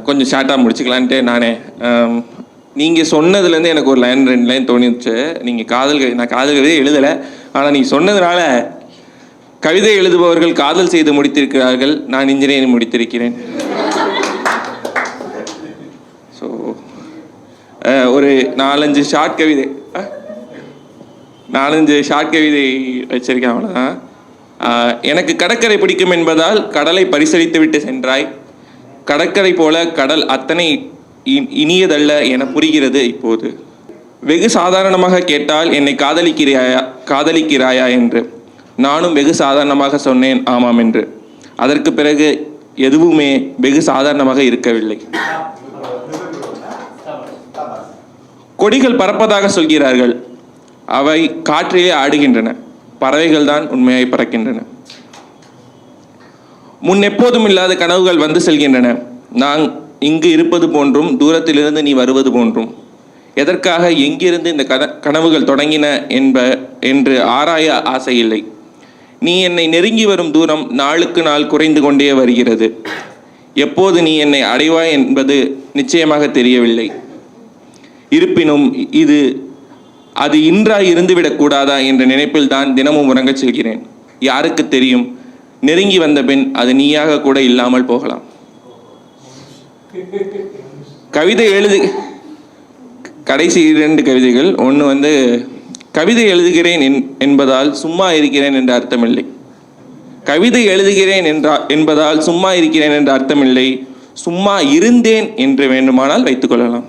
கொஞ்சம் ஷார்ட்டாக முடிச்சுக்கலான்ட்டு நானே நீங்கள் சொன்னதுலேருந்து எனக்கு ஒரு லைன் 2 லைன் தோணிச்சு. நீங்கள் நான் காதல் கவிதை எழுதலை, ஆனால் நீங்கள் சொன்னதுனால கவிதை எழுதுபவர்கள் காதல் செய்து முடித்திருக்கிறார்கள், நான் இன்ஜினியரிங் முடித்திருக்கிறேன். ஸோ ஒரு 4-5 ஷார்ட் கவிதை வச்சிருக்கேன், அவ்வளோதான். எனக்கு கடற்கரை பிடிக்கும் என்பதால் கடலை பரிசளித்து விட்டு சென்றாய். கடற்கரை போல கடல் அத்தனை இனியதல்ல என புரிகிறது இப்போது. வெகு சாதாரணமாக கேட்டால் என்னை காதலிக்கிறாயா என்று நானும் வெகு சாதாரணமாக சொன்னேன் ஆமாம் என்று. அதற்கு பிறகு எதுவுமே வெகு சாதாரணமாக இருக்கவில்லை. கொடிகள் பறப்பதாக சொல்கிறார்கள், அவை காற்றிலே ஆடுகின்றன. பறவைகள் தான் உண்மையாய் பறக்கின்றன. முன் எப்போதும் இல்லாத கனவுகள் வந்து செல்கின்றன. நான் இங்கு இருப்பது போன்றும் தூரத்திலிருந்து நீ வருவது போன்றும். எதற்காக எங்கிருந்து இந்த கனவுகள் தொடங்கின என்று ஆராய ஆசை இல்லை. நீ என்னை நெருங்கி வரும் தூரம் நாளுக்கு நாள் குறைந்து கொண்டே வருகிறது. எப்போது நீ என்னை அடைவாய் என்பது நிச்சயமாக தெரியவில்லை. இருப்பினும் அது இன்றாய் இருந்துவிடக் கூடாதா என்ற நினைப்பில் தான் தினமும் உறங்கச் செல்கிறேன். யாருக்கு தெரியும், நெருங்கி வந்த பின் அது நீயாக கூட இல்லாமல் போகலாம். கடைசி 2 கவிதைகள். ஒன்று கவிதை எழுதுகிறேன் என்பதால் சும்மா இருக்கிறேன் என்ற அர்த்தமில்லை. கவிதை எழுதுகிறேன் என்பதால் சும்மா இருக்கிறேன் என்ற அர்த்தமில்லை. சும்மா இருந்தேன் என்று வேண்டுமானால் வைத்துக்கொள்ளலாம்.